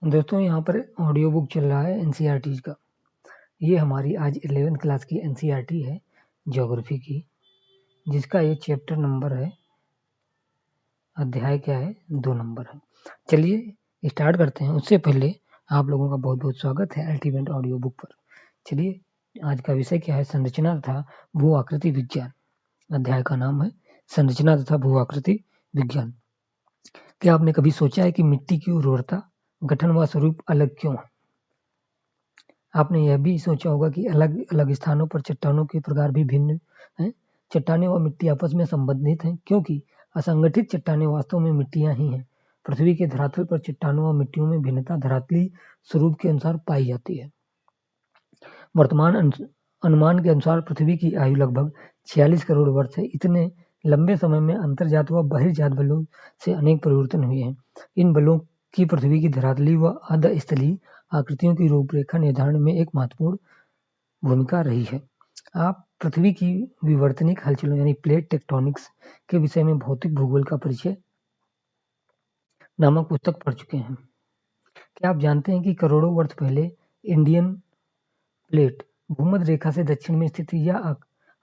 दोस्तों यहाँ पर ऑडियो बुक चल रहा है एनसीईआरटी का। ये हमारी आज 11th क्लास की एनसीईआरटी है ज्योग्राफी की, जिसका ये चैप्टर नंबर है, अध्याय क्या है, 2 नंबर है। चलिए स्टार्ट करते हैं। उससे पहले आप लोगों का बहुत बहुत स्वागत है अल्टीमेट ऑडियो बुक पर। चलिए आज का विषय क्या है, संरचना तथा भू आकृति विज्ञान। अध्याय का नाम है संरचना तथा भू आकृति विज्ञान। क्या आपने कभी सोचा है कि मिट्टी की उर्वरता, गठन व स्वरूप अलग क्यों है? आपने यह भी सोचा होगा कि अलग अलग स्थानों पर चट्टानों के प्रकार भी भिन्न हैं। चट्टानें व मिट्टी आपस में संबंधित हैं क्योंकि असंगठित चट्टानें वास्तव में मिट्टियां ही हैं। पृथ्वी के धरातल पर चट्टानों व मिट्टियों में भिन्नता धरातलीय स्वरूप के अनुसार पाई जाती है। वर्तमान अनुमान के अनुसार पृथ्वी की आयु लगभग 46 करोड़ वर्ष है। इतने लंबे समय में अंतर्जात व बहिर्जात बलों से अनेक परिवर्तन हुए हैं। इन बलों की पृथ्वी की धरातलीय व अधस्थलीय आकृतियों की रूपरेखा निर्धारण में एक महत्वपूर्ण भूमिका रही है। आप पृथ्वी की विवर्तनिक हलचलों यानी प्लेट टेक्टोनिक्स के विषय में भौतिक भूगोल का परिचय नामक पुस्तक पढ़ चुके हैं। क्या आप जानते हैं कि करोड़ों वर्ष पहले इंडियन प्लेट भूमध्य रेखा से दक्षिण में स्थित थी। यह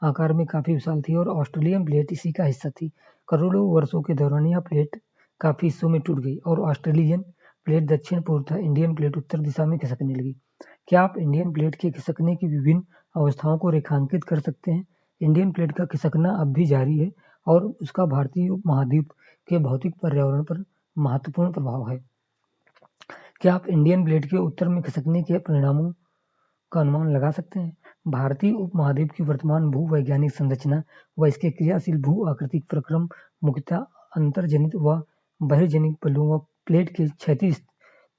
आकार में काफी विशाल थी और ऑस्ट्रेलियन प्लेट इसी का हिस्सा थी। करोड़ों वर्षों के दौरान यह प्लेट काफी हिस्सों में टूट गई और ऑस्ट्रेलियन प्लेट दक्षिण पूर्व तथा इंडियन प्लेट उत्तर दिशा में खिसकने लगी। क्या आप इंडियन प्लेट के खिसकने की विभिन्न अवस्थाओं को रेखांकित कर सकते हैं? इंडियन प्लेट का खिसकना अब भी जारी है और उसका भारतीय उपमहाद्वीप के भौतिक पर्यावरण पर महत्वपूर्ण प्रभाव है। क्या आप इंडियन प्लेट के उत्तर में खिसकने के परिणामों का अनुमान लगा सकते हैं? भारतीय उपमहाद्वीप की वर्तमान भूवैज्ञानिक संरचना व इसके क्रियाशील भू आकृतिक प्रक्रम मुख्यतः अंतर्जनित व बहिर्जनित बलों व प्लेट के क्षैतिज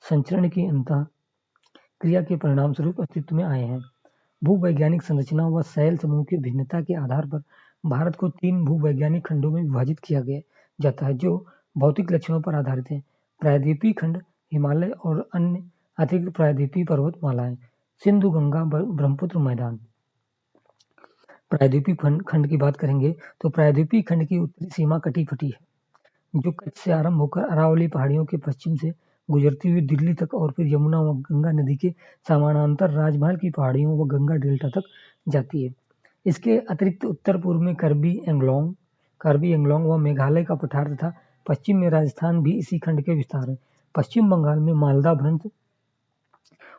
संचरण की अंतः क्रिया के परिणाम स्वरूप अस्तित्व में आए हैं। भूवैज्ञानिक संरचना व शैल समूह की भिन्नता के आधार पर भारत को 3 भूवैज्ञानिक खंडों में विभाजित किया जाता है, जो भौतिक लक्षणों पर आधारित हैं। प्रायद्वीपीय खंड, हिमालय और अन्य अतिरिक्त प्रायद्वीपीय पर्वतमालाएं, सिंधु गंगा ब्रह्मपुत्र मैदान। प्रायद्वीपीय खंड की बात करेंगे तो प्रायद्वीपीय खंड की उत्तरी सीमा कटी फटी है, जो कच्छ से आरंभ होकर अरावली पहाड़ियों के पश्चिम से गुजरती हुई दिल्ली तक और फिर यमुना व गंगा नदी के समानांतर राजमहल की पहाड़ियों व गंगा डेल्टा तक जाती है। इसके अतिरिक्त उत्तर पूर्व में कार्बी एंगलोंग व मेघालय का पठार तथा पश्चिम में राजस्थान भी इसी खंड के विस्तार है। पश्चिम बंगाल में मालदा भ्रंश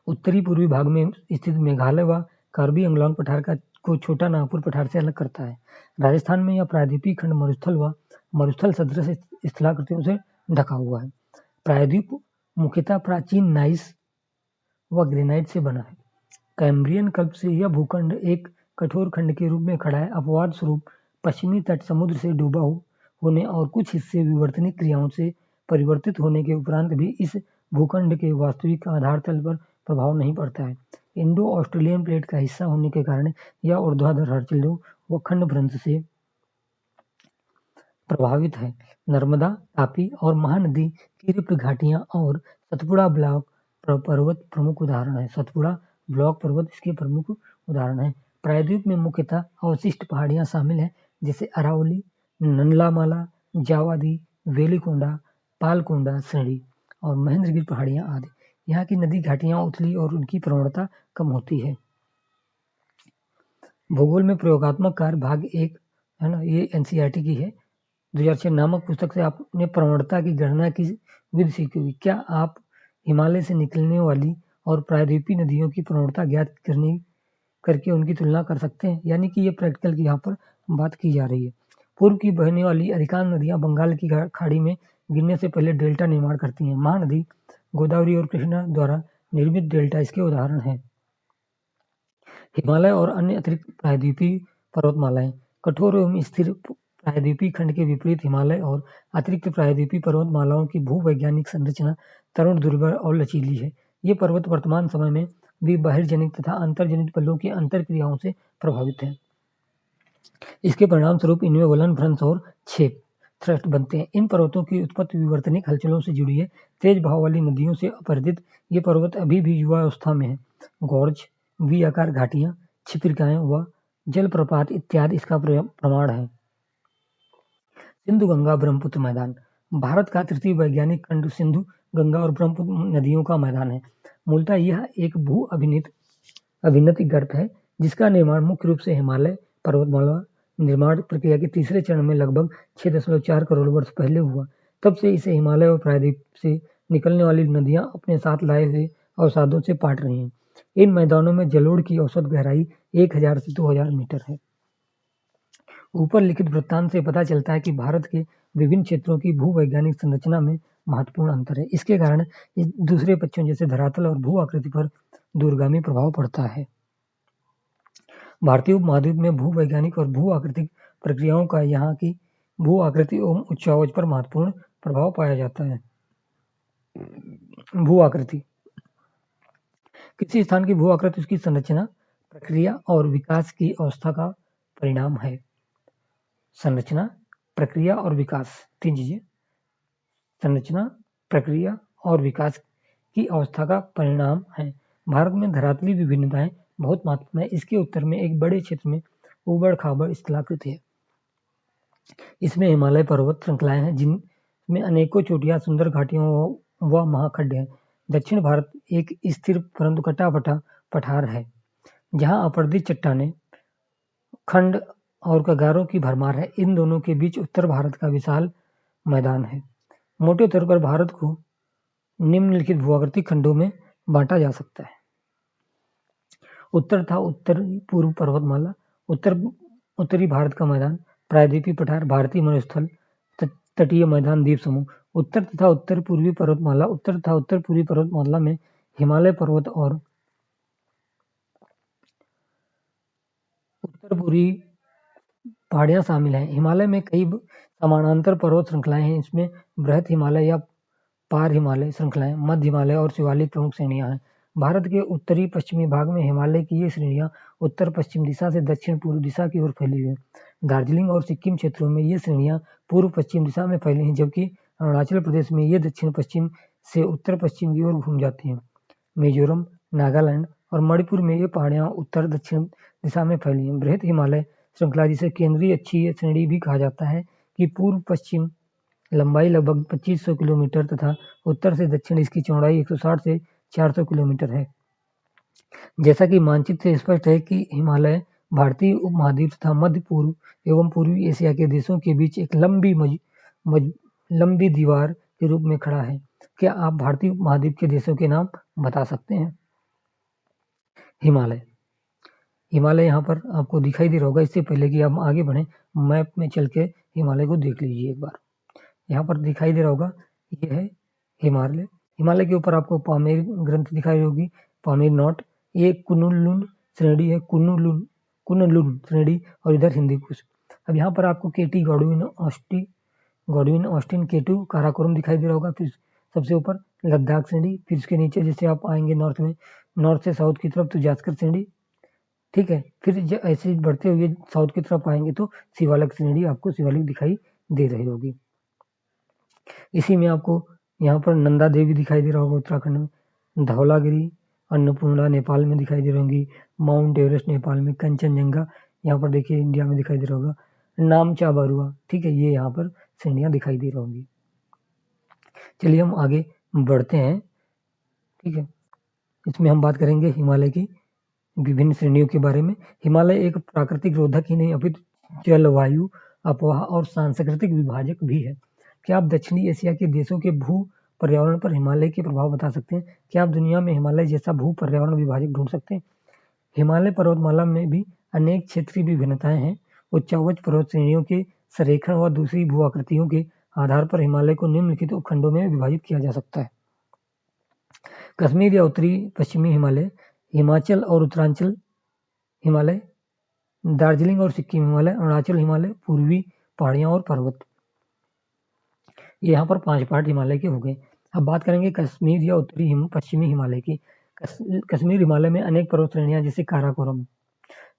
उत्तरी पूर्वी भाग में स्थित मेघालय व कार्बी एंगलोंग पठार को छोटा नागपुर पठार से अलग करता है। राजस्थान में यह प्रायद्वीपीय खंड मरुस्थल सदृश स्थलाकृतियों से ढका हुआ है। प्रायद्वीप मुख्यतः प्राचीन नाइस व ग्रेनाइट से बना है। कैम्ब्रियन कल्प से यह भूखंड एक कठोर खंड के रूप में खड़ा है। अपवाद स्वरूप पश्चिमी तट समुद्र से डूबा होने और कुछ हिस्से विवर्तनिक क्रियाओं से परिवर्तित होने के उपरांत भी इस भूखंड के वास्तविक आधार तल पर प्रभाव नहीं पड़ता है। इंडो ऑस्ट्रेलियन प्लेट का हिस्सा होने के कारण यह ऊर्ध्वाधर हलचलों व खंड भ्रंश से प्रभावित है। नर्मदा, तापी और महानदी की रिफ्ट घाटियां और सतपुड़ा ब्लॉक पर्वत प्रमुख उदाहरण है। सतपुड़ा ब्लॉक पर्वत इसके प्रमुख उदाहरण है। प्रायद्वीप में मुख्यतः अवशिष्ट पहाड़ियां शामिल हैं, जैसे अरावली, नंदलामाला, जावादी, वेलिकोंडा, पालकोंडा श्रेणी और महेंद्रगिरी पहाड़ियां आदि। यहाँ की नदी घाटियां उथली और उनकी प्रवणता कम होती है। भूगोल में प्रयोगात्मक कार्य भाग 1 है ना, ये एनसीईआरटी की है। 2006 नामक पुस्तक से आपने प्रवणता की गणना की विधि सीखी होगी। क्या आप हिमालय से निकलने वाली और प्रायद्वीपीय नदियों की प्रवणता ज्ञात करके उनकी तुलना कर सकते हैं? यानी कि ये प्रैक्टिकल की यहाँ पर बात की जा रही है। पूर्व की बहने वाली अधिकांश नदियां बंगाल की खाड़ी में गिरने से पहले डेल्टा निर्माण करती हैं। महानदी, गोदावरी और कृष्णा द्वारा निर्मित डेल्टा इसके उदाहरण हैं। हिमालय और अन्य अतिरिक्त प्रायद्वीपीय पर्वतमालाएं, कठोर एवं स्थिर प्रायद्वीपीय खंड के विपरीत हिमालय और अतिरिक्त प्रायद्वीपीय पर्वतमालाओं की भूवैज्ञानिक संरचना तरुण, दुर्बल और लचीली है। ये पर्वत वर्तमान समय में भी बहिर्जनित तथा अंतर्जनित बलों की अंतरक्रियाओं से प्रभावित हैं। इसके परिणाम स्वरूप इनमें वलन, भ्रंश और छेद थ्रस्ट बनते हैं। इन पर्वतों की उत्पत्ति विवर्तनिक हलचलों से जुड़ी है। तेज बहाव वाली नदियों से अपरदित ये पर्वत अभी भी युवावस्था में है। गॉर्ज, वी आकार घाटियां, छिपिरकाएं व जलप्रपात इत्यादि इसका प्रमाण है। सिंधु गंगा ब्रह्मपुत्र मैदान, भारत का तृतीय वैज्ञानिक खंड सिंधु गंगा और ब्रह्मपुत्र नदियों का मैदान है। मूलतः यह एक भू अभिन्नति गर्त है जिसका निर्माण मुख्य रूप से हिमालय पर्वतमाला निर्माण प्रक्रिया के तीसरे चरण में लगभग 6.4 करोड़ वर्ष पहले हुआ। तब से इसे हिमालय और प्रायद्वीप से निकलने वाली नदियां अपने साथ लाए हुए अवसादों से पाट रही हैं। इन मैदानों में जलोढ़ की औसत गहराई 1000 से 2000 मीटर है। ऊपर लिखित वृत्तांत से पता चलता है कि भारत के विभिन्न क्षेत्रों की भूवैज्ञानिक संरचना में महत्वपूर्ण अंतर है। इसके कारण दूसरे पक्षों जैसे धरातल और भू आकृति पर दूरगामी प्रभाव पड़ता है। भारतीय उपमहाद्वीप में भूवैज्ञानिक और भू आकृतिक प्रक्रियाओं का यहाँ की भू आकृति एवं उच्चावच पर महत्वपूर्ण प्रभाव पाया जाता है। भू आकृति किसी स्थान की भू आकृति उसकी संरचना, प्रक्रिया और विकास की अवस्था का परिणाम है। संरचना, प्रक्रिया और विकास, तीन चीजें। संरचना, प्रक्रिया और विकास की अवस्था का परिणाम है। भारत में धरातलीय विभिन्नताएं बहुत महत्वपूर्ण है। इसके उत्तर में एक बड़े क्षेत्र में ऊबड़ खाबड़ स्थलाकृति है। इसमें हिमालय पर्वत श्रृंखलाएं हैं जिनमें अनेकों चोटियां, सुंदर घाटियों व महाखड्ड हैं। दक्षिण भारत एक स्थिर परंतु कटा-फटा पठार है जहां अपरदित चट्टानें, खंड और कगारों की भरमार है। इन दोनों के बीच उत्तर भारत का विशाल मैदान है। मोटे तौर पर भारत को निम्नलिखित भूआकृतिक खंडों में बांटा जा सकता है। उत्तर तथा उत्तर पूर्व पर्वतमाला, उत्तरी भारत का मैदान, प्रायद्वीपीय पठार, भारतीय मरुस्थल, तटीय मैदान, द्वीप समूह। उत्तर तथा उत्तर पूर्वी पर्वतमाला, उत्तर तथा उत्तर पूर्वी पर्वतमाला में हिमालय पर्वत और उत्तर पूर्वी पहाड़ियां शामिल हैं। हिमालय में कई समानांतर पर्वत श्रृंखलाएं हैं। इसमें बृहत हिमालय या पार हिमालय श्रृंखलाएं, मध्य हिमालय और शिवालिक प्रमुख श्रेणियां हैं। भारत के उत्तरी पश्चिमी भाग में हिमालय की ये श्रेणियां उत्तर पश्चिम दिशा से दक्षिण पूर्व दिशा की ओर फैली हुई हैं। दार्जिलिंग और सिक्किम क्षेत्रों में ये श्रेणियां पूर्व पश्चिम दिशा में फैली हैं, जबकि अरुणाचल प्रदेश में ये दक्षिण पश्चिम से उत्तर पश्चिम की ओर घूम जाती हैं। मिजोरम, नागालैंड और मणिपुर में ये पहाड़ियां उत्तर दक्षिण दिशा में फैली हैं। बृहत हिमालय श्रृंखला, जिसे केंद्रीय अक्षीय श्रेणी भी कहा जाता है, की पूर्व पश्चिम लंबाई लगभग 2500 किलोमीटर तथा उत्तर से दक्षिण इसकी चौड़ाई 160 से 400 किलोमीटर है। जैसा कि मानचित्र से स्पष्ट है कि हिमालय भारतीय उपमहाद्वीप तथा मध्य पूर्व एवं पूर्वी एशिया के देशों के बीच एक लंबी दीवार के रूप में खड़ा है। क्या आप भारतीय उपमहाद्वीप के देशों के नाम बता सकते हैं? हिमालय यहाँ पर आपको दिखाई दे रहा होगा। इससे पहले कि आप आगे बढ़े, मैप में चल के हिमालय को देख लीजिए एक बार। यहाँ पर दिखाई दे रहा होगा, ये है हिमालय। हिमालय के ऊपर आपको पामेर ग्रंथ दिखाई होगी, पामेर नॉट। ये कुनलुन श्रेणी है, कुनलुन श्रेणी, और इधर हिंदी कुश। अब यहाँ पर आपको केटी, गॉडविन ऑस्टिन, केटू, काराकोरम दिखाई दे रहा होगा। फिर सबसे ऊपर लद्दाख श्रेणी, फिर उसके नीचे जैसे आप आएंगे नॉर्थ में, नॉर्थ से साउथ की तरफ तो जास्कर श्रेणी, ठीक है। फिर ऐसे बढ़ते हुए साउथ की तरफ आएंगे तो शिवालिक श्रेणी, आपको शिवालिक दिखाई दे रही होगी। इसी में आपको यहाँ पर नंदा देवी दिखाई दे रहा होगा उत्तराखंड में, धौलागिरी, अन्नपूर्णा नेपाल में दिखाई दे रही होंगी, माउंट एवरेस्ट नेपाल में, कंचनजंगा यहाँ पर देखिए इंडिया में दिखाई दे रहा होगा, नामचा बरुआ, ठीक है, ये यहाँ पर श्रेणियां दिखाई दे रही होंगी। चलिए हम आगे बढ़ते हैं, ठीक है। इसमें हम बात करेंगे हिमालय की विभिन्न श्रेणियों के बारे में। हिमालय एक प्राकृतिक रोधक ही नहीं अपितु जलवायु, अफवाह और सांस्कृतिक विभाजक भी है। क्या आप दक्षिणी एशिया के देशों के भू पर्यावरण पर हिमालय के प्रभाव बता सकते हैं? क्या आप दुनिया में हिमालय जैसा भू पर्यावरण विभाजक ढूंढ सकते हैं? हिमालय पर्वतमाला में भी अनेक क्षेत्रीय विभिन्नताएं हैं। उच्चावच पर्वत श्रेणियों के संरेखण व दूसरी भू आकृतियों के आधार पर हिमालय को निम्नलिखित उपखंडों में विभाजित किया जा सकता है। कश्मीर या उत्तरी पश्चिमी हिमालय, हिमाचल और उत्तरांचल हिमालय, दार्जिलिंग और सिक्किम हिमालय, अरुणाचल हिमालय, पूर्वी पहाड़ियां और पर्वत। ये यहाँ पर 5 पार्ट हिमालय के हो गए। अब बात करेंगे कश्मीर या उत्तरी पश्चिमी हिमालय की। कश्मीर हिमालय में अनेक पर्वत श्रेणियां जैसे काराकोरम,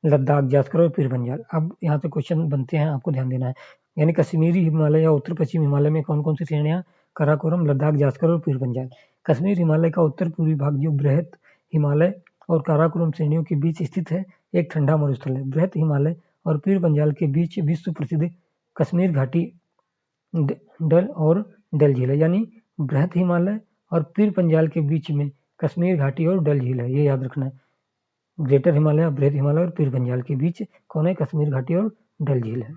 लद्दाख, जास्कर और पीर पंजाल। अब यहाँ से क्वेश्चन बनते हैं, आपको ध्यान देना है। यानी कश्मीरी हिमालय या उत्तर पश्चिम हिमालय में कौन कौन सी श्रेणियां? काराकोरम, लद्दाख, जास्कर और पीर पंजाल। कश्मीर हिमालय का उत्तर पूर्वी भाग जो बृहत हिमालय और काराकोरम श्रेणियों के बीच स्थित है, एक ठंडा मरुस्थल है। बृहत हिमालय और पीर पंजाल के बीच विश्व प्रसिद्ध कश्मीर घाटी, डल और डल झील है। यानी बृहत हिमालय और पीर पंजाल के बीच में कश्मीर घाटी और डल झील है, ये याद रखना है। ग्रेटर हिमालय, बृहद हिमालय और पीर पंजाल के बीच कौन है? कश्मीर घाटी और डल झील है।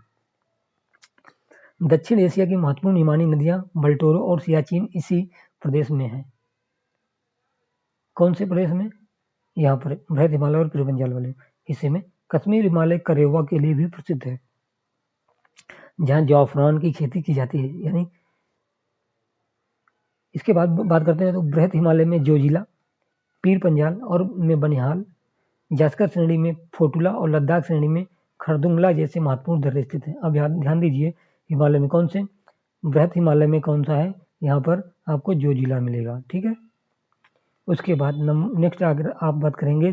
दक्षिण एशिया की महत्वपूर्ण हिमानी नदियां बल्टोरो और सियाचिन इसी प्रदेश में है। कौन से प्रदेश में? यहाँ पर बृहद हिमालय और पीर पंजाल वाले हिस्से में। कश्मीर हिमालय करेवा के लिए भी प्रसिद्ध है, जहाँ जॉफरान की खेती की जाती है। यानी इसके बाद बात करते हैं तो बृहद हिमालय में जोजिला, पीर पंजाल और में बनिहाल, जास्कर श्रेणी में फोटुला और लद्दाख श्रेणी में खरदुंगला जैसे महत्वपूर्ण दर्रे स्थित हैं। अब ध्यान दीजिए, हिमालय में कौन से? बृहद हिमालय में कौन सा है? यहाँ पर आपको जोजिला मिलेगा, ठीक है। उसके बाद नेक्स्ट अगर आप बात करेंगे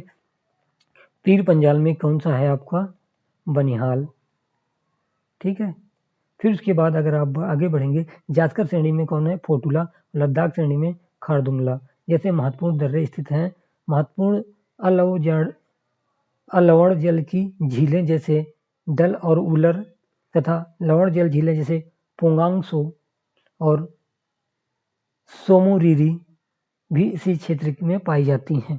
पीर पंजाल में कौन सा है आपका? बनिहाल, ठीक है। फिर उसके बाद अगर आप आगे बढ़ेंगे, जास्कर श्रेणी में कौन है? फोटुला, लद्दाख श्रेणी में खारदुंगला जैसे महत्वपूर्ण दर्रे स्थित हैं। महत्वपूर्ण अलवड़ जल की झीलें जैसे डल और उलर तथा लवण जल झीलें जैसे पोंगांग सो और सोमोरिरी भी इसी क्षेत्र में पाई जाती हैं।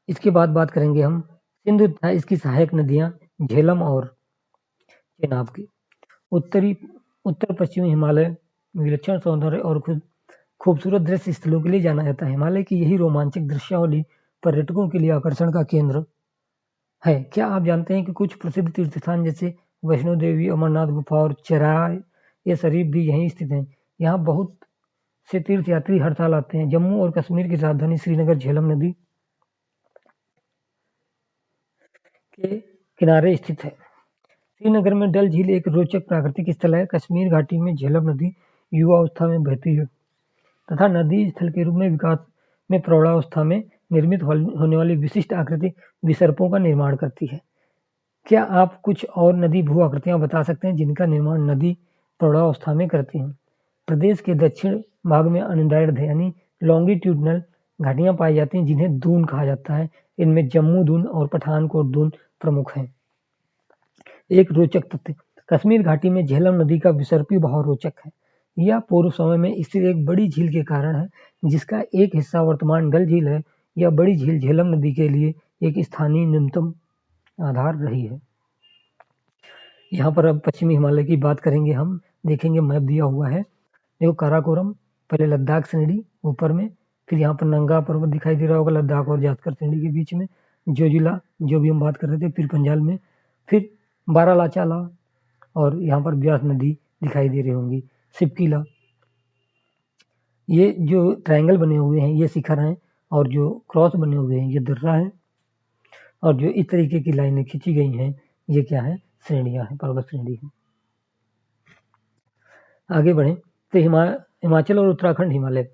इसके बाद बात करेंगे हम सिंधु तथा इसकी सहायक नदियां झेलम और चेनाब की। उत्तर पश्चिमी हिमालय विलक्षण सौंदर्य और खूबसूरत दृश्य स्थलों के लिए जाना जाता है। हिमालय की यही रोमांचक दृश्यावली पर्यटकों के लिए आकर्षण का केंद्र है। क्या आप जानते हैं कि कुछ प्रसिद्ध तीर्थ स्थान जैसे वैष्णो देवी, अमरनाथ गुफा और चराय ये शरीफ भी यहीं स्थित हैं। यहाँ बहुत से तीर्थ यात्री हर साल आते हैं। जम्मू और कश्मीर की राजधानी श्रीनगर झेलम नदी के किनारे स्थित है। श्रीनगर में डल झील एक रोचक प्राकृतिक स्थल है। कश्मीर घाटी में झेलम नदी युवावस्था में बहती है तथा नदी स्थल के रूप में विकास में प्रौढ़ावस्था में निर्मित होने वाली विशिष्ट आकृति विसर्पों का निर्माण करती है। क्या आप कुछ और नदी भू आकृतियां बता सकते हैं जिनका निर्माण नदी प्रौढ़ावस्था में करती हैं? प्रदेश के दक्षिण भाग में अनियंत्रित यानी लॉन्गिट्यूडनल घाटियां पाई जाती हैं जिन्हें दून कहा जाता है। इनमें जम्मू दून और पठानकोट दून प्रमुख हैं। एक रोचक तथ्य, कश्मीर घाटी में झेलम नदी का विसर्पी बहाव रोचक है। यह पूर्व समय में स्थित एक बड़ी झील के कारण है, जिसका एक हिस्सा वर्तमान डल झील है। यह बड़ी झील झेलम नदी के लिए एक स्थानीय न्यूनतम आधार रही है। यहाँ पर अब पश्चिमी हिमालय की बात करेंगे हम। देखेंगे मैप दिया हुआ है, देखो काराकोरम, पहले लद्दाख श्रेणी ऊपर में, फिर यहाँ पर नंगा पर्वत दिखाई दे रहा होगा लद्दाख और जास्कर श्रेणी के बीच में, जोजिला जो भी हम बात कर रहे थे, फिर पंजाल में, फिर बारालाचाला और यहाँ पर ब्यास नदी दिखाई दे रही होंगी, सिपकीला। ये जो ट्रायंगल बने हुए हैं ये शिखर हैं और जो क्रॉस बने हुए हैं ये दर्रा है और जो इस तरीके की लाइनें खींची गई हैं ये क्या है? श्रेणियां हैं, पर्वत श्रेणी है। आगे बढ़े तो हिमाचल और उत्तराखंड हिमालय।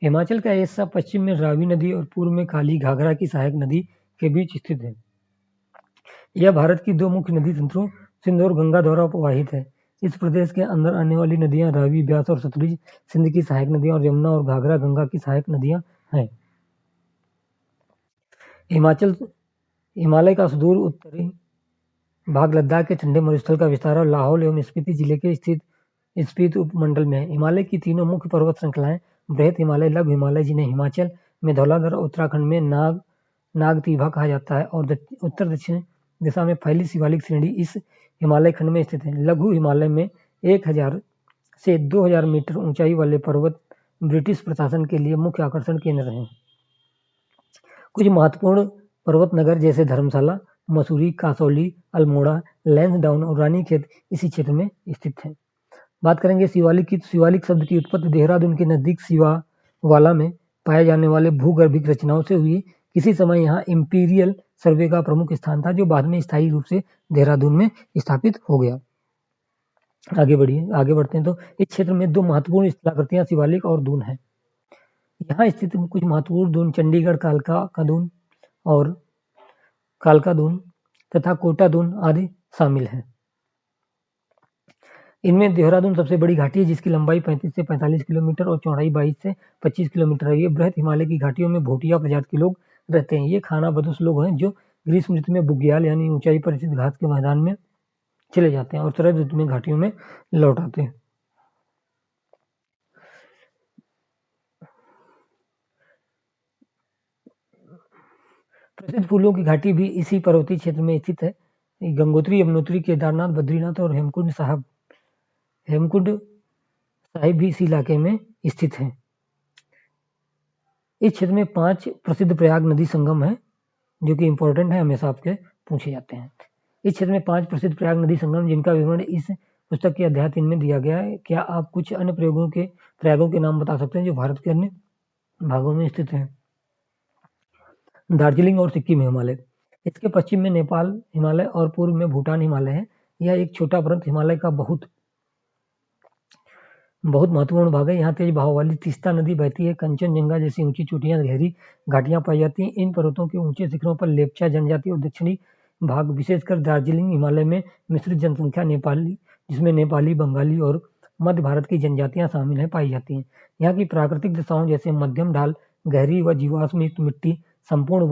हिमाचल का हिस्सा पश्चिम में रावी नदी और पूर्व में काली घाघरा की सहायक नदी के बीच स्थित है। यह भारत की दो मुख्य नदी तंत्रों सिंध और गंगा द्वारा प्रवाहित है। इस प्रदेश के अंदर आने वाली नदियां रावी, ब्यास और सतलुज सिंध की सहायक नदियां और यमुना और घाघरा गंगा की सहायक नदियां हैं। हिमालय का सुदूर उत्तरी भाग लद्दाख के ठंडे मरुस्थल का विस्तार और लाहौल एवं स्पीति जिले के स्थित स्पीति उपमंडल में है। हिमालय की तीनों मुख्य पर्वत श्रृंखलाएं बृहद हिमालय, लघु हिमालय जिन्हें हिमाचल में धौलाधर, उत्तराखंड में नागतीभा कहा जाता है और उत्तर दक्षिण दिशा में फैली शिवालिक श्रेणी इस हिमालय खंड में स्थित है। लघु हिमालय में 1000 से 2000 मीटर ऊंचाई वाले पर्वत ब्रिटिश प्रशासन के लिए मुख्य आकर्षण केंद्र हैं। कुछ महत्वपूर्ण पर्वत नगर जैसे धर्मशाला, मसूरी, कासौली, अल्मोड़ा, लैंसडाउन और रानीखेत इसी क्षेत्र में स्थित हैं। बात करेंगे शिवालिक की। शिवालिक शब्द की उत्पत्ति देहरादून के नजदीक शिवावाला में पाए जाने वाले भूगर्भिक रचनाओं से हुई। किसी समय यहाँ इंपीरियल सर्वे का प्रमुख स्थान था जो बाद में स्थायी रूप से देहरादून में स्थापित हो गया। आगे बढ़ते हैं तो इस क्षेत्र में दो महत्वपूर्ण स्थलाकृतियां शिवालिक और दून है। यहाँ स्थित कुछ महत्वपूर्ण दून चंडीगढ़ कालका दून तथा कोटा दून आदि शामिल हैं। इनमें देहरादून सबसे बड़ी घाटी है जिसकी लंबाई 35 से 45 किलोमीटर और चौड़ाई 22 से 25 किलोमीटर है। ये बृहद हिमालय की घाटियों में भोटिया प्रजाति के लोग रहते हैं। ये खानाबदोश लोग हैं जो ग्रीष्म ऋतु में बुग्याल यानी ऊंचाई पर स्थित घास के मैदान में चले जाते हैं और शरद ऋतु में घाटियों में लौट आते हैं। प्रसिद्ध फूलों की घाटी भी इसी पर्वतीय क्षेत्र में स्थित है। गंगोत्री, यमुनोत्री, केदारनाथ, बद्रीनाथ और हेमकुंड साहिब भी इसी इलाके में स्थित हैं। इस क्षेत्र में 5 प्रसिद्ध प्रयाग नदी संगम है, जो कि इंपॉर्टेंट है, हमेशा आपके पूछे जाते हैं। इस क्षेत्र में 5 प्रसिद्ध प्रयाग नदी संगम, जिनका विवरण इस पुस्तक के अध्याय 3 में दिया गया है। क्या आप कुछ अन्य प्रयागों के नाम बता सकते हैं जो भारत के अन्य भागों में स्थित हैं? दार्जिलिंग और सिक्किम हिमालय। इसके पश्चिम में नेपाल हिमालय और पूर्व में भूटान हिमालय है। यह एक छोटा प्रांत हिमालय का बहुत महत्वपूर्ण भाग है। यहाँ तेज बहाव वाली तीस्ता नदी बहती है। कंचनजंगा जैसी ऊंची चोटियां, गहरी घाटियां पाई जाती हैं। इन पर्वतों के ऊंचे शिखरों पर लेप्चा जनजाति और दक्षिणी भाग, विशेषकर दार्जिलिंग हिमालय में मिश्रित जनसंख्या जिसमें नेपाली, बंगाली और मध्य भारत की जनजातियां शामिल है, पाई जाती हैं। यहाँ की प्राकृतिक दशाओं जैसे मध्यम ढाल, गहरी व जीवाश्म युक्त मिट्टी, संपूर्ण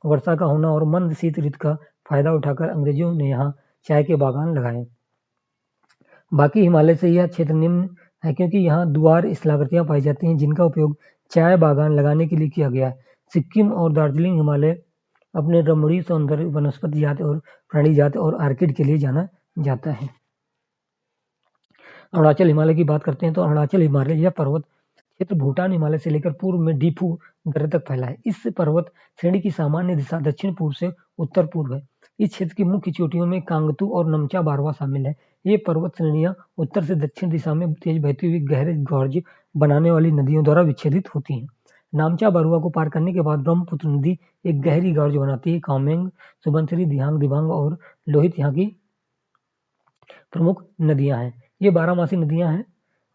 वर्षा का होना और मंद शीत ऋतु का फायदा उठाकर अंग्रेजों ने यहाँ चाय के बागान लगाए। बाकी हिमालय से यह क्षेत्र निम्न है, क्योंकि यहाँ दुआर स्थलाकृतियां पाई जाती हैं, जिनका उपयोग चाय बागान लगाने के लिए किया गया है। सिक्किम और दार्जिलिंग हिमालय अपने रमणीय सौंदर्य, वनस्पति जात और प्राणी जात और ऑर्किड के लिए जाना जाता है। अरुणाचल हिमालय की बात करते हैं तो अरुणाचल हिमालय यह पर्वत क्षेत्र भूटान हिमालय से लेकर पूर्व में डीफू दर्रे तक फैला है। इस पर्वत श्रेणी की सामान्य दिशा दक्षिण पूर्व से उत्तर पूर्व है। इस क्षेत्र की मुख्य चोटियों में कांगतू और नमचा बारवा शामिल है। ये पर्वत श्रेणियां उत्तर से दक्षिण दिशा में तेज बहती हुई गहरे गॉर्ज बनाने वाली नदियों द्वारा विच्छेदित होती हैं। नामचा बारुआ को पार करने के बाद ब्रह्मपुत्र नदी एक गहरी गॉर्ज बनाती है। कामेंग, सुबनसिरी, दिहांग, दिबांग और लोहित यहाँ की प्रमुख नदियां हैं। ये 12मासी नदियां हैं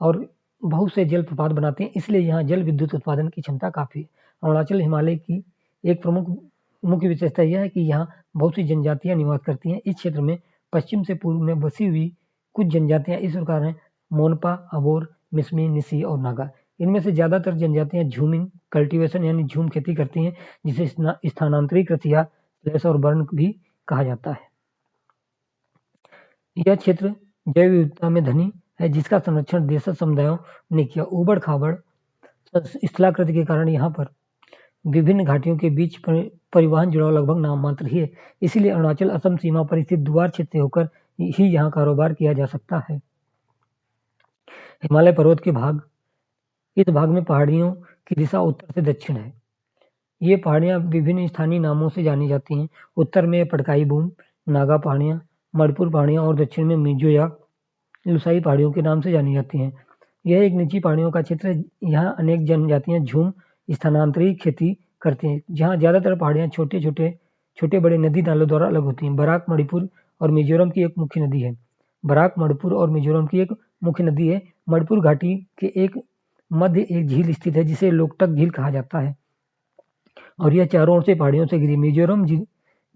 और बहुत से जलप्रपात बनाते हैं, इसलिए यहाँ जल विद्युत उत्पादन की क्षमता काफी है। अरुणाचल हिमालय की एक प्रमुख मुख्य विशेषता यह है कि यहाँ बहुत सी जनजातियां निवास करती हैं। इस क्षेत्र में पश्चिम से पूर्व में बसी हुई कुछ जनजातियां इस प्रकार हैं: मोनपा, अबोर, मिसमी, निसी और नागा। इनमें से ज्यादातर जनजातियां झूमिंग कल्टीवेशन यानी झूम खेती करती हैं, जिसे स्थानांतरित कृषि या स्लैश और बर्न भी कहा जाता है। यह क्षेत्र जैव विविधता में धनी है, जिसका संरक्षण देशज समुदायों ने किया। ऊबड़ खाबड़ स्थलाकृति के कारण यहाँ पर विभिन्न घाटियों के बीच परिवहन जुड़ाव लगभग नाम मात्र ही है। इसीलिए अरुणाचल असम सीमा पर स्थित दुआर क्षेत्र से होकर ही यहाँ कारोबार किया जा सकता है। हिमालय पर्वत के इस भाग में पहाड़ियों की दिशा उत्तर से दक्षिण है। ये पहाड़ियां विभिन्न स्थानीय नामों से जानी जाती हैं। उत्तर में पटकाई बूम, नागा पहाड़ियां, मणिपुर पहाड़ियां और दक्षिण में मिजो या लुसाई पहाड़ियों के नाम से जानी जाती हैं। यह एक निजी पहाड़ियों का क्षेत्र है। यहाँ अनेक जनजातियां झूम स्थानांतरित खेती करती हैं, जहाँ ज्यादातर पहाड़ियां छोटे बड़े नदी नालों द्वारा अलग होती हैं। बराक मणिपुर और मिजोरम की एक मुख्य नदी है। मणिपुर घाटी के एक मध्य एक झील स्थित है, जिसे लोकटक झील कहा जाता है और यह चारों ओर से पहाड़ियों से घिरी। मिजोरम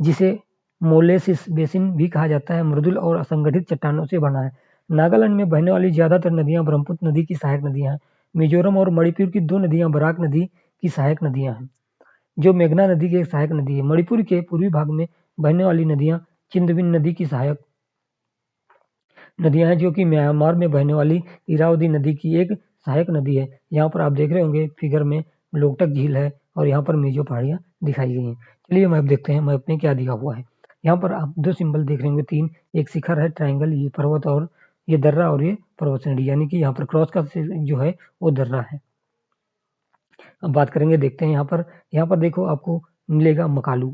जिसे मोलेसिस बेसिन भी कहा जाता है, मृदुल और असंगठित चट्टानों से बना है। नागालैंड में बहने वाली ज्यादातर नदियां ब्रह्मपुत्र नदी की सहायक नदियां हैं। मिजोरम और मणिपुर की 2 नदियां बराक नदी की सहायक नदियां हैं, जो मेघना नदी की एक सहायक नदी है। मणिपुर के पूर्वी भाग में बहने वाली नदियां चिंदविन नदी की सहायक नदियां हैं, जो कि म्यांमार में बहने वाली इरावदी नदी की एक सहायक नदी है। यहाँ पर आप देख रहे होंगे फिगर में लोकटक झील है और यहाँ पर मिजो पहाड़ियां दिखाई गई हैं। चलिए मैप देखते हैं, मैप में क्या दिया हुआ है। यहाँ पर आप 2 सिंबल देख रहे होंगे, 3, एक शिखर है ट्रायंगल, ये पर्वत और ये दर्रा और ये पर्वत श्रेणी, यानी कि यहाँ पर क्रॉस का जो है वो दर्रा है। अब बात करेंगे, देखते हैं यहाँ पर देखो आपको मिलेगा मकालू,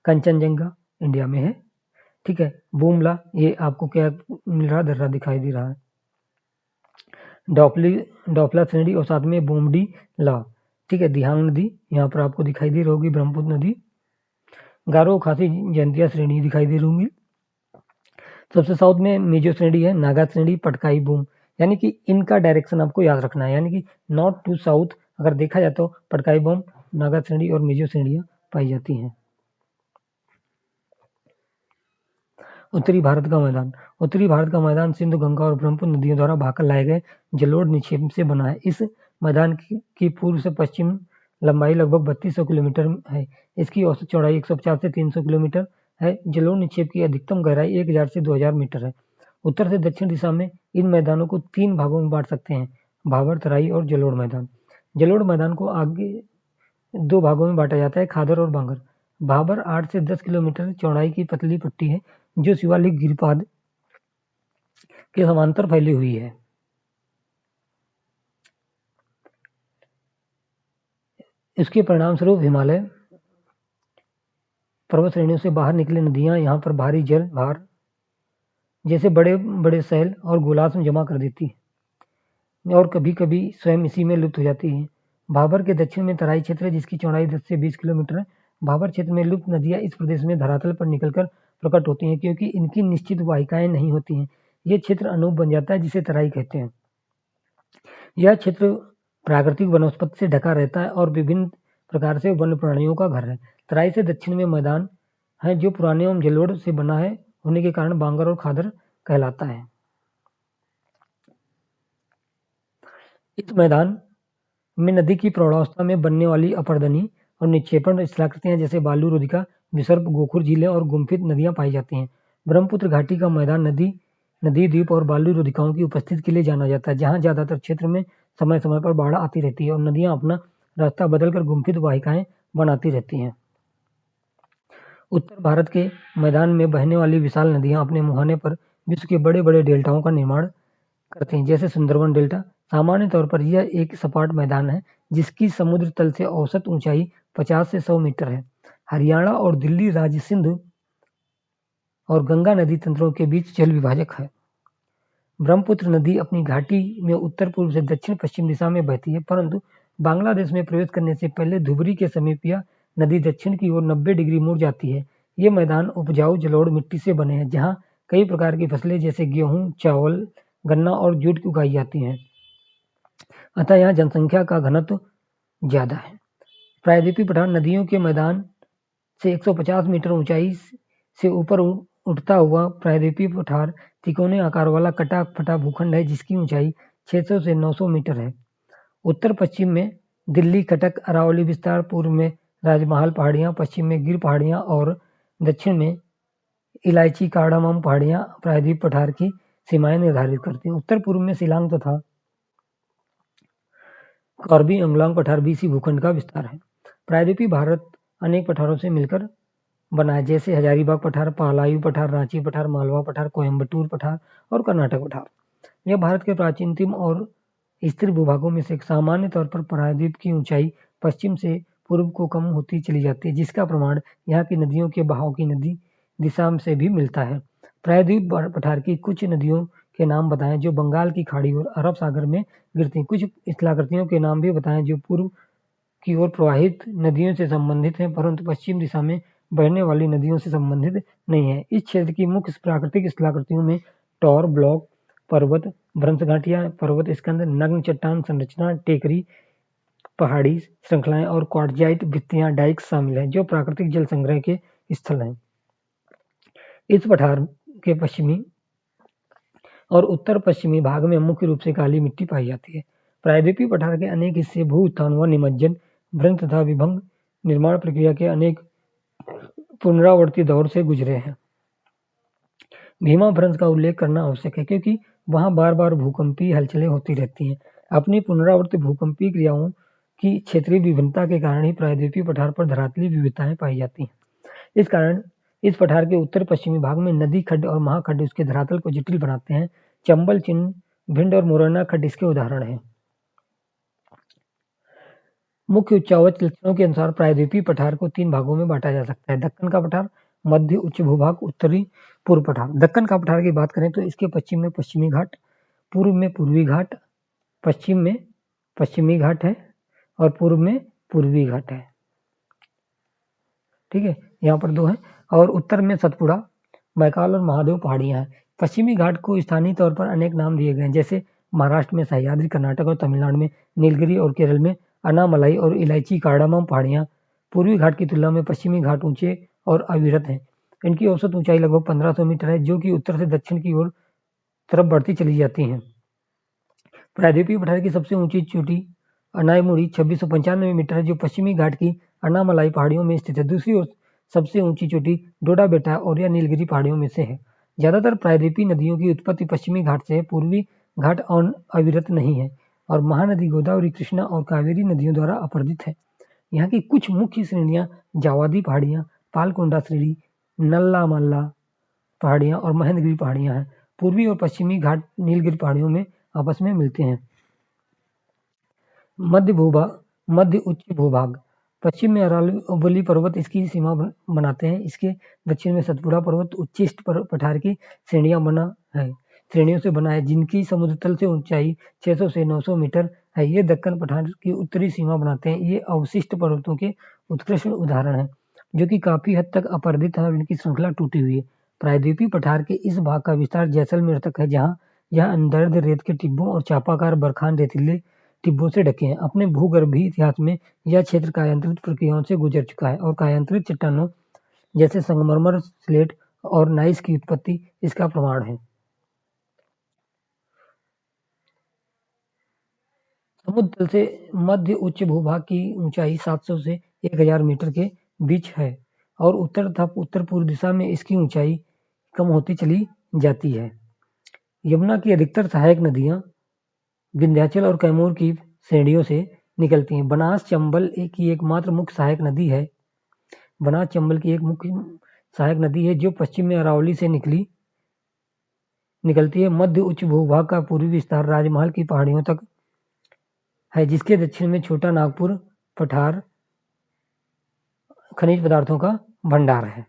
कंचनजंगा इंडिया में है, ठीक है। बूमला, ये आपको क्या मिल रहा है, दर्रा दिखाई दे रहा है। डॉपला श्रेणी और साथ में बोमडी ला, ठीक है। दिहांग नदी यहाँ पर आपको दिखाई दे रही होगी, ब्रह्मपुत्र नदी। गारो खासी जयंतिया श्रेणी दिखाई दे रही होंगी। सबसे साउथ में मिजो श्रेणी है, नागा श्रेणी, पटकाई बूम, यानी कि इनका डायरेक्शन आपको याद रखना है, यानी कि नॉर्थ टू साउथ अगर देखा जाए तो पटकाई बूम, नागा श्रेणी और मिजो श्रेणियां पाई जाती हैं। उत्तरी भारत का मैदान सिंधु, गंगा और ब्रह्मपुत्र नदियों द्वारा भाकर लाए गए जलोढ़ निक्षेप से बना है। इस मैदान की पूर्व से पश्चिम लंबाई लगभग 3200 किलोमीटर है। इसकी औसत चौड़ाई 150 से 300 किलोमीटर है। जलोढ़ निक्षेप की अधिकतम गहराई 1000 से 2000 मीटर है। उत्तर से दक्षिण दिशा में इन मैदानों को 3 भागों में बांट सकते हैं: भाबर, तराई और जलोढ़ मैदान। जलोढ़ मैदान को आगे 2 भागों में बांटा जाता है: खादर और बांगर। भाबर 8 से 10 किलोमीटर चौड़ाई की पतली पट्टी है जो शिवालिक गिरिपाद के समांतर फैली हुई है। इसके परिणामस्वरूप हिमालय पर्वत श्रेणियों से बाहर निकली नदियां यहां पर भारी जल भार जैसे बड़े बड़े सैल और गोलार्ध में जमा कर देती है और कभी कभी स्वयं इसी में लुप्त हो जाती है। भाबर के दक्षिण में तराई क्षेत्र है जिसकी चौड़ाई 10 से 20 किलोमीटर है। भाबर क्षेत्र में लुप्त नदियां इस प्रदेश में धरातल पर निकलकर प्रकट होती हैं क्योंकि इनकी निश्चित वाहिकाएं नहीं होती हैं। ये क्षेत्र अनूप बन जाता है जिसे तराई कहते हैं। यह क्षेत्र प्राकृतिक वनस्पति से ढका रहता है और विभिन्न प्रकार से वन्य प्राणियों का घर है। तराई से दक्षिण में मैदान है जो पुराने एवं जलोढ़ से बना है होने के कारण बांगर और खादर कहलाता है। इस मैदान में नदी की प्रौढ़ावस्था में बनने वाली अपर्दनी और निक्षेपण स्थलाकृतियां जैसे बालू रुधिका, विसर्प, गोखुर झीलें और गुम्फित नदियां पाई जाती हैं। ब्रह्मपुत्र घाटी का मैदान नदी द्वीप और बालू रुधिकाओं की उपस्थिति के लिए जाना जाता है जहां ज्यादातर क्षेत्र में समय समय पर बाढ़ आती रहती है और नदियां अपना रास्ता बदलकर गुम्फित वाहिकाएं बनाती रहती हैं। उत्तर भारत के मैदान में बहने वाली विशाल नदियां अपने मुहाने पर विश्व के बड़े बड़े डेल्टाओं का निर्माण करते हैं जैसे सुंदरवन डेल्टा। सामान्य तौर पर यह एक सपाट मैदान है जिसकी समुद्र तल से औसत ऊंचाई 50 से 100 मीटर है। हरियाणा और दिल्ली राज्य सिंधु और गंगा नदी तंत्रों के बीच जल विभाजक है। ब्रह्मपुत्र नदी अपनी घाटी में उत्तर पूर्व से दक्षिण पश्चिम दिशा में बहती है परंतु बांग्लादेश में प्रवेश करने से पहले धुबरी के समीप यह नदी दक्षिण की ओर 90 डिग्री मुड़ जाती है। ये मैदान उपजाऊ जलोढ़ मिट्टी से बने हैं जहाँ कई प्रकार की फसलें जैसे गेहूं, चावल, गन्ना और जूट की उगाई जाती हैं। अतः यहाँ जनसंख्या का घनत्व ज्यादा है। प्रायद्वीपीय पठार नदियों के मैदान से 150 मीटर ऊंचाई से ऊपर उठता हुआ प्रायद्वीपीय पठार तिकोने आकार वाला कटा फटा भूखंड है जिसकी ऊंचाई 600 से 900 मीटर है। उत्तर पश्चिम में दिल्ली, कटक, अरावली विस्तार, पूर्व में राजमहल पहाड़ियां, पश्चिम में गिर पहाड़ियां और दक्षिण में इलायची कार्डामम पहाड़ियां प्रायद्वीप पठार की सीमाएं निर्धारित करती हैं। उत्तर पूर्व में शिलांग तथा कार्बी अंगलांग पठार भी इसी भूखंड का विस्तार है। प्रायद्वीपीय भारत अनेक पठारों से मिलकर बना है जैसे हजारीबाग पठार, पालायू पठार, रांची पठार, मालवा पठार, कोयम्बटूर पठार और कर्नाटक पठार। यह भारत के प्राचीनतम और स्थिर भूभागों में से एक। सामान्य तौर पर प्रायद्वीप की ऊंचाई पश्चिम से पूर्व को कम होती चली जाती है जिसका प्रमाण यहाँ की नदियों के बहाव की नदी दिशा से भी मिलता है। प्रायद्वीप पठार की कुछ नदियों के नाम बताएं जो बंगाल की खाड़ी और अरब सागर में गिरती हैं। कुछ स्थलाकृतियों के नाम भी बताएं जो पूर्व की ओर प्रवाहित नदियों से संबंधित हैं परंतु पश्चिम दिशा में बहने वाली नदियों से संबंधित नहीं है। इस क्षेत्र की मुख्य प्राकृतिक स्थलाकृतियों में टॉर ब्लॉक पर्वत, भ्रंश घाटियां, पर्वत स्कंद, नग्न चट्टान संरचना, टेकरी पहाड़ी श्रृंखलाएं और क्वार्टजाइट भित्तियां डाइक शामिल हैं जो प्राकृतिक जल संग्रह के स्थल हैं। इस पठार के पश्चिमी और उत्तर पश्चिमी भाग में मुख्य रूप से काली मिट्टी पाई जाती है। प्रायद्वीपीय पठार के अनेक हिस्से भू उत्थान व निमज्जन, भ्रंश तथा विभंग निर्माण प्रक्रिया के अनेक पुनरावर्ती दौर से गुजरे हैं। भीमा भ्रंश का उल्लेख करना आवश्यक है क्योंकि वहां बार बार भूकंपीय हलचलें होती रहती हैं। अपनी पुनरावृत्त भूकंपीय क्रियाओं की क्षेत्रीय विभिन्नता के कारण ही प्रायद्वीपीय पठार पर धरातलीय विविधताएं पाई जाती हैं। इस कारण इस पठार के उत्तर पश्चिमी भाग में नदी खड्ड और महाखड्ड उसके धरातल को जटिल बनाते हैं। चंबल, चिन्ह, भिंड और मुरैना खड्ड इसके उदाहरण हैं। मुख्य उच्चावच लक्षणों के अनुसार प्रायद्वीपीय पठार को 3 भागों में बांटा जा सकता है। दक्कन का पठार, मध्य उच्च भूभाग, उत्तरी पूर्व पठार। दक्कन का पठार की बात करें तो इसके पश्चिम में पश्चिमी घाट, पूर्व में पूर्वी घाट, पश्चिम में पश्चिमी घाट है और पूर्व में पूर्वी घाट है। ठीक है, यहाँ पर 2 है। और उत्तर में सतपुड़ा, मैकाल और महादेव पहाड़ियां हैं। पश्चिमी घाट को स्थानीय तौर पर अनेक नाम दिए गए जैसे महाराष्ट्र में सह्याद्री, कर्नाटक और तमिलनाडु में नीलगिरी और केरल में अनामलाई और इलायची कार्डामम पहाड़ियां। पूर्वी घाट की तुलना में पश्चिमी घाट ऊंचे और अविरत हैं। इनकी औसत ऊंचाई लगभग 1500 मीटर है जो कि उत्तर से दक्षिण की ओर तरफ बढ़ती चली जाती है। प्रायद्वीपीय पठार की सबसे ऊंची चोटी अनायमुड़ी 2695 मीटर है जो पश्चिमी घाट की अनामलाई पहाड़ियों में स्थित है। दूसरी ओर सबसे ऊंची चोटी डोडा बेटा और या नीलगिरी पहाड़ियों में से है। ज्यादातर प्रायद्वीपीय नदियों की उत्पत्ति पश्चिमी घाट से है। पूर्वी घाट अविरत नहीं है और महानदी गोदावरी, कृष्णा और कावेरी नदियों द्वारा अपरदित है। यहाँ की कुछ मुख्य श्रेणियां जावादी पहाड़ियां, पालकोंडा श्रेणी, नल्ला मल्ला पहाड़ियां और महेंद्रगिरी पहाड़ियां हैं। पूर्वी और पश्चिमी घाट नीलगिरी पहाड़ियों में आपस में मिलते हैं। मध्य उच्च भूभाग, पश्चिम में अरावली पर्वत इसकी सीमा बनाते हैं। इसके दक्षिण में सतपुड़ा पर्वत उच्चिष्ट पठार की श्रेणियों से बना है, जिनकी समुद्र तल से ऊंचाई 600 से 900 मीटर है। ये दक्कन पठार की उत्तरी सीमा बनाते हैं। ये अवशिष्ट पर्वतों के उत्कृष्ट उदाहरण हैं, जो कि काफी हद तक अपरदित है और इनकी श्रृंखला टूटी हुई है। प्रायद्वीपीय पठार के इस भाग का विस्तार जैसलमेर तक है, जहाँ यह अंदर्द रेत के टिब्बों और चापाकार बरखान रेतीले टिब्बों से ढके हैं। अपने भूगर्भीय इतिहास में यह क्षेत्र कायांतरित प्रक्रियाओं से गुजर चुका है और कायांतरित चट्टानों जैसे संगमरमर, स्लेट और नाइस की उत्पत्ति इसका प्रमाण है। समुद्र तल से मध्य उच्च भूभाग की ऊंचाई 700 से 1000 मीटर के बीच है और उत्तर तथा उत्तर पूर्व दिशा में इसकी ऊंचाई कम होती चली जाती है। यमुना की अधिकतर सहायक नदियां विंध्याचल और कैमूर की श्रेणियों से निकलती हैं। बनास चंबल की एकमात्र मुख्य सहायक नदी है। बनास चंबल की एक मुख्य सहायक नदी है जो पश्चिम में अरावली से निकलती है। मध्य उच्च भूभाग का पूर्वी विस्तार राजमहल की पहाड़ियों तक है, जिसके दक्षिण में छोटा नागपुर पठार खनिज पदार्थों का भंडार है।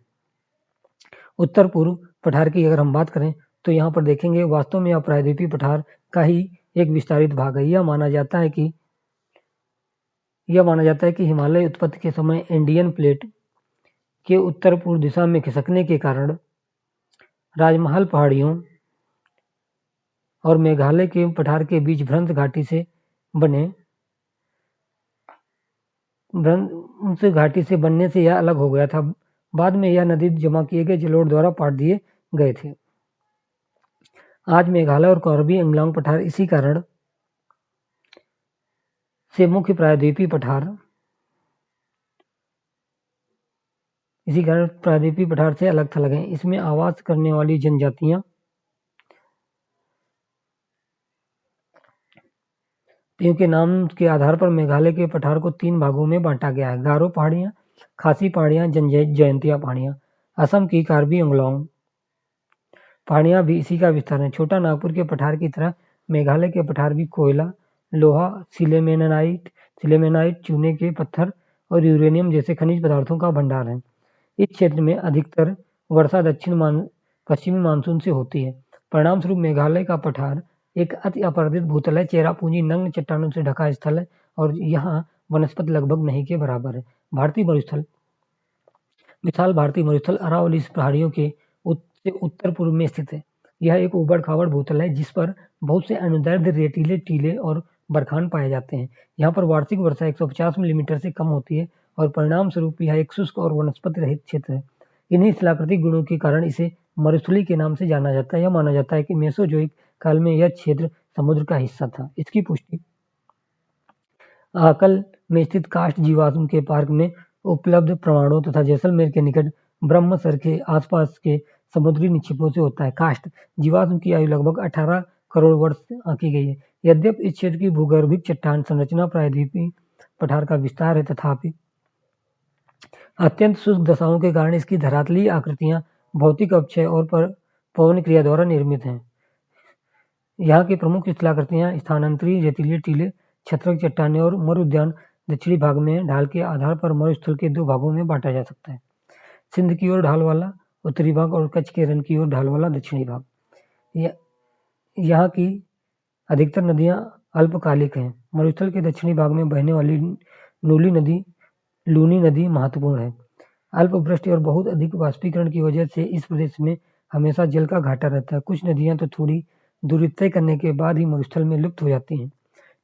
उत्तर पूर्व पठार की अगर हम बात करें तो यहाँ पर देखेंगे वास्तव में यह प्रायद्वीपीय पठार का ही एक विस्तारित भाग है। यह माना जाता है कि हिमालय उत्पत्ति के समय इंडियन प्लेट के उत्तर पूर्व दिशा में खिसकने के कारण राजमहल पहाड़ियों और मेघालय के पठार के बीच भ्रंश घाटी से बनने से यह अलग हो गया था। बाद में यह नदी जमा किए गए जलोढ़ द्वारा पाट दिए गए थे। आज मेघालय और कार्बी एंगलोंग पठार इसी कारण मुख्य प्रायद्वीपीय पठार से अलग थलग हैं। इसमें आवास करने वाली जनजातियां के नाम के आधार पर मेघालय के पठार को 3 भागों में बांटा गया है: गारो पहाड़ियां, खासी पहाड़ियां, जयंतिया पहाड़ियां। असम की कार्बी एंगलोंग पहाड़ियां भी इसी का विस्तार है। छोटा नागपुर के पठार की तरह मेघालय के पठार भी कोयला, लोहा, सिलेमेनाइट, चूने के पत्थर और यूरेनियम जैसे खनिज पदार्थों का भंडार है। इस क्षेत्र में अधिकतर वर्षा पश्चिमी मानसून से होती है। परिणाम स्वरूप मेघालय का पठार एक अति अपरदित भूतल है, चेरापूंजी नग्न चट्टानों से ढका स्थल है और यहाँ वनस्पति लगभग नहीं के बराबर है। विशाल भारतीय मरुस्थल अरावली पहाड़ियों के उत्तर पूर्व में स्थित है। यह एक उबड़-खाबड़ भूतल है जिस पर बहुत से अनुदैर्ध्य रेतीले टीले और बरखान पाए जाते हैं। यहाँ पर वार्षिक वर्षा 150 मिलीमीटर से कम होती है और परिणाम स्वरूप यह एक शुष्क और वनस्पति रहित क्षेत्र है। इन्हीं शिलाकृतिक गुणों के कारण इसे मरुस्थली के नाम से जाना जाता है। यह माना जाता है कि मेसोजोइक काल में यह क्षेत्र समुद्र का हिस्सा था। इसकी पुष्टि आकल में स्थित काष्ठ जीवाश्म के पार्क में उपलब्ध प्रमाणों तथा जैसलमेर के निकट ब्रह्मसर के आसपास के समुद्री निक्षेपों से होता है। काष्ठ जीवाश्म की आयु लगभग 18 करोड़ वर्ष आंकी गई है। यद्यपि इस क्षेत्र की भूगर्भिक चट्टान संरचना प्रायद्वीपीय पठार का विस्तार है, तथापि अत्यंत शुष्क दशाओं के कारण इसकी धरातलीय आकृतियां भौतिक अपक्षय और पवन क्रिया द्वारा निर्मित हैं। यहाँ की प्रमुख शिलाकृतियां स्थानांतरित रेतीले टीले, छत्रक चट्टानें और मरु उद्यान। दक्षिणी भाग में ढाल के आधार पर मरुस्थल के 2 भागों में बांटा जा सकता है: सिंध की ओर ढाल वाला उत्तरी भाग और कच्छ के रण की ओर ढाल वाला दक्षिणी भाग। यहाँ की अधिकतर नदियां अल्पकालिक हैं। मरुस्थल के दक्षिणी भाग में बहने वाली लूनी नदी महत्वपूर्ण है। अल्पवृष्टि और बहुत अधिक वाष्पीकरण की वजह से इस प्रदेश में हमेशा जल का घाटा रहता है। कुछ नदियां तो थोड़ी दूरी तय करने के बाद ही मरुस्थल में लुप्त हो जाती हैं।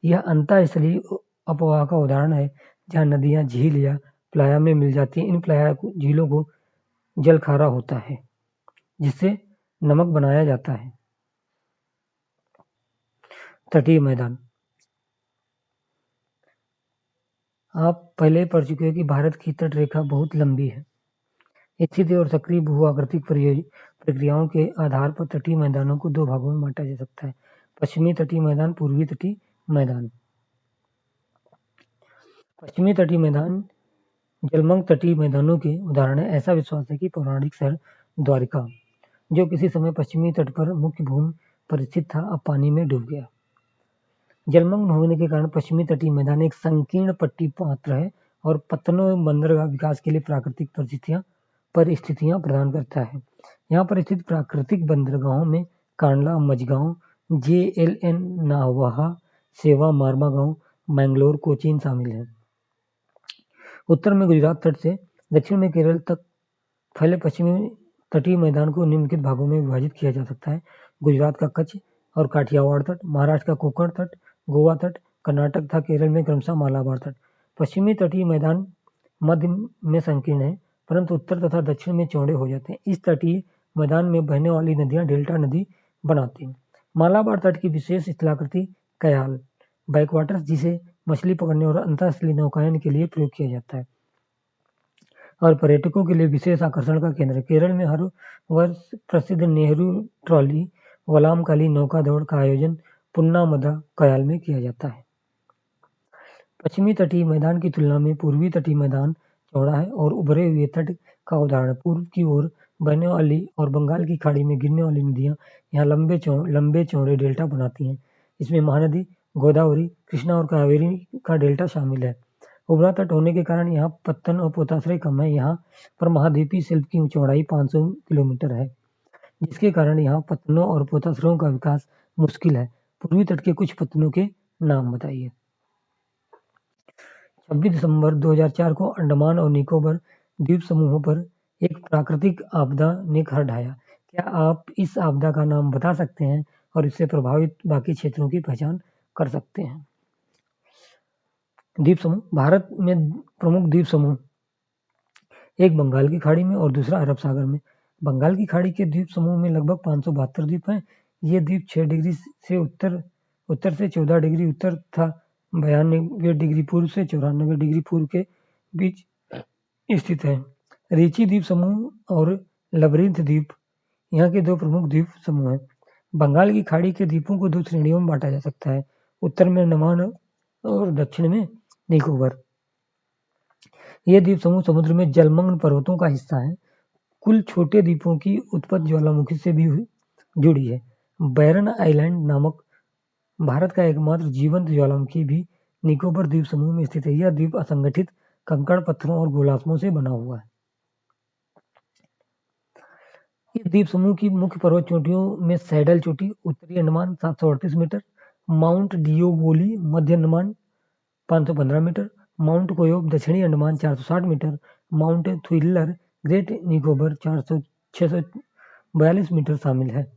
यह अंतःस्थलीय अपवाह का उदाहरण है, जहाँ नदियां झील या प्लाया में मिल जाती हैं। इन प्लाया झीलों को जल खारा होता है, जिससे नमक बनाया जाता है। तटीय मैदान, आप पहले पढ़ चुके हैं कि भारत की तट रेखा बहुत लंबी है। स्थिति और सक्रिय भू-आकृतिक प्रक्रियाओं के आधार पर तटीय मैदानों को 2 भागों में बांटा जा सकता है: पश्चिमी तटीय मैदान, पूर्वी तटीय मैदान। पश्चिमी तटीय मैदान जलमग्न तटीय मैदानों के उदाहरण है। ऐसा विश्वास है कि पौराणिक शहर द्वारिका, जो किसी समय पश्चिमी तट पर मुख्य भूमि पर स्थित था, अब पानी में डूब गया। जलमग्न होने के कारण पश्चिमी तटीय मैदान एक संकीर्ण पट्टी पात्र है और पत्तनों एवं बंदरगाह विकास के लिए प्राकृतिक परिस्थितियां प्रदान करता है। यहाँ पर स्थित प्राकृतिक बंदरगाहों में कांडला, मझगांव, JLN, नाहवा, सेवा, मारमागांव, मैंगलोर, कोचीन शामिल है। उत्तर में गुजरात तट से दक्षिण में केरल तक फैले पश्चिमी तटीय मैदान को निम्नलिखित भागों में विभाजित किया जा सकता है। गुजरात का कच्छ और काठियावाड़ तट, महाराष्ट्र का कोंकण तट, गोवा तट, कर्नाटक तथा केरल में क्रमशः मालाबार तट। पश्चिमी तटीय मैदान मध्य में संकीर्ण है, परंतु उत्तर तथा दक्षिण में चौड़े हो जाते हैं। इस तटीय मैदान में बहने वाली नदियां डेल्टा नदी बनाती हैं। मालाबार तट की विशेष स्थलाकृति कयाल बैकवाटर्स, जिसे मछली पकड़ने और अंतरस्थलीय नौकायन के लिए प्रयोग किया जाता है और पर्यटकों के लिए विशेष आकर्षण का केंद्र है। केरल में हर वर्ष प्रसिद्ध नेहरू ट्रॉली वलामकाली नौका दौड़ का आयोजन पुन्नामदा कयाल में किया जाता है। पश्चिमी तटीय मैदान की तुलना में पूर्वी तटीय मैदान चौड़ा है और उभरे हुए तट का उदाहरण। पूर्व की ओर बहने वाली और बंगाल की खाड़ी में गिरने वाली नदियां यहाँ लंबे चौड़े डेल्टा बनाती हैं। इसमें महानदी, गोदावरी, कृष्णा और कावेरी का डेल्टा शामिल है। उभरा तट होने के कारण यहाँ पत्तन और पोताश्रय कम है। यहाँ पर महाद्वीपीय शिल्प की चौड़ाई 500 किलोमीटर है, जिसके कारण यहाँ पत्तनों और पोताश्रयों का विकास मुश्किल है। पूर्वी तट के कुछ पत्तनों के नाम बताइए। 26 दिसंबर 2004 को अंडमान और निकोबार द्वीप समूहों पर एक प्राकृतिक आपदा ने कहर ढाया। क्या आप इस आपदा का नाम बता सकते हैं और इससे प्रभावित बाकी क्षेत्रों की पहचान कर सकते हैं? द्वीप समूह। भारत में प्रमुख द्वीप समूह, एक बंगाल की खाड़ी में और दूसरा अरब सागर में। बंगाल की खाड़ी के द्वीप समूह में लगभग 572 द्वीप हैं। ये द्वीप 6 डिग्री से उत्तर से 14 डिग्री उत्तर तथा 92 डिग्री पूर्व से 94 डिग्री पूर्व के बीच स्थित है। रीची द्वीप समूह और लबरिंथ द्वीप यहाँ के दो प्रमुख द्वीप समूह हैं। बंगाल की खाड़ी के द्वीपों को 2 श्रेणियों में बांटा जा सकता है, उत्तर में अंडमान और दक्षिण में निकोबार। ये द्वीप समूह समुद्र में जलमग्न पर्वतों का हिस्सा है। कुल छोटे द्वीपों की उत्पत्ति ज्वालामुखी से भी जुड़ी है। बैरन आइलैंड नामक भारत का एकमात्र जीवंत ज्वालामुखी भी निकोबार द्वीप समूह में स्थित है। यह द्वीप असंगठित कंकड़ पत्थरों और गोलाश्मों से बना हुआ है। इस द्वीप समूह की मुख्य पर्वत चोटियों में सैडल चोटी उत्तरी अंडमान 738 मीटर, माउंट डियोबोली मध्य अंडमान 515 मीटर, माउंट कोयोब दक्षिणी Andaman 460 metre, Mount Thuillier Great Nicobar 642 metre शामिल है।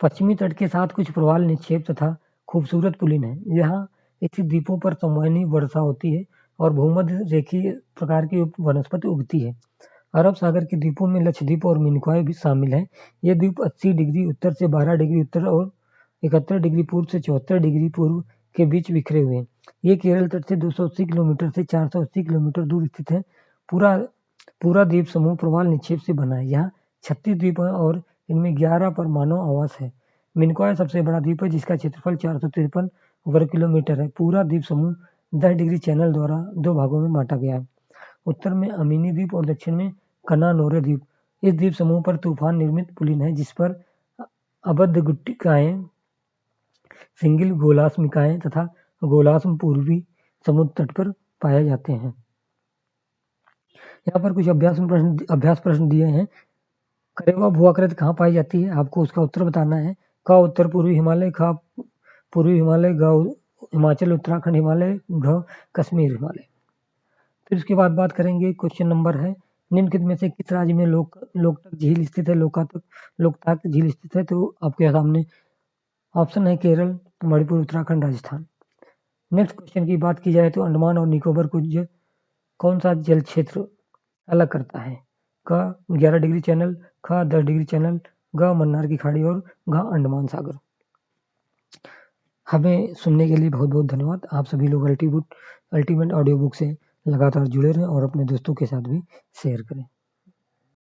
पश्चिमी तट के साथ कुछ प्रवाल निक्षेप तथा खूबसूरत पुलिन है। यहाँ स्थित द्वीपों पर संवहनी वर्षा होती है और भूमध्य रेखीय प्रकार की वनस्पति उगती है। अरब सागर के द्वीपों में लक्षद्वीप और मिनिकॉय भी शामिल हैं। ये द्वीप 80 डिग्री उत्तर से 12 डिग्री उत्तर और 71 डिग्री पूर्व से 74 डिग्री पूर्व के बीच बिखरे हुए हैं। ये केरल तट से 280 किलोमीटर से 480 किलोमीटर दूर स्थित है। पूरा द्वीप समूह प्रवाल निक्षेप से बना है। यहाँ 36 द्वीप हैं और इनमें 11 पर मानव आवास है। मिनिकॉय सबसे बड़ा द्वीप है, जिसका क्षेत्रफल 453 वर्ग किलोमीटर है। पूरा द्वीप समूह 10 डिग्री चैनल द्वारा 2 भागों में बांटा गया है। उत्तर में अमीनी द्वीप और दक्षिण में कनानोरे द्वीप। इस द्वीप समूह पर तूफान निर्मित पुलिन है, जिस पर अबद्ध गुट्टिकाएं, सिंगल गोलाश्मिकाएं तथा गोलाश्म पूर्वी समुद्र तट पर पाए जाते हैं। यहाँ पर कुछ अभ्यास प्रश्न दिए हैं। करेवा भूआकृति कहाँ पाई जाती है? आपको उसका उत्तर बताना है। क उत्तर पूर्वी हिमालय, ख पूर्वी हिमालय, ग हिमाचल उत्तराखंड हिमालय, घ कश्मीर हिमालय। फिर उसके बाद बात करेंगे, क्वेश्चन नंबर है, निम्नलिखित में से किस राज्य में लोकतक झील स्थित है? लोकताक झील स्थित है, तो आपके सामने ऑप्शन है केरल, मणिपुर, उत्तराखंड, राजस्थान। नेक्स्ट क्वेश्चन की बात की जाए तो अंडमान और निकोबार को कौन सा जल क्षेत्र अलग करता है? क 11 डिग्री चैनल, ख 10 डिग्री चैनल, ग मन्नार की खाड़ी और घ अंडमान सागर। हमें सुनने के लिए बहुत बहुत धन्यवाद। आप सभी लोग अल्टीमेट ऑडियो बुक से लगातार जुड़े रहें और अपने दोस्तों के साथ भी शेयर करें।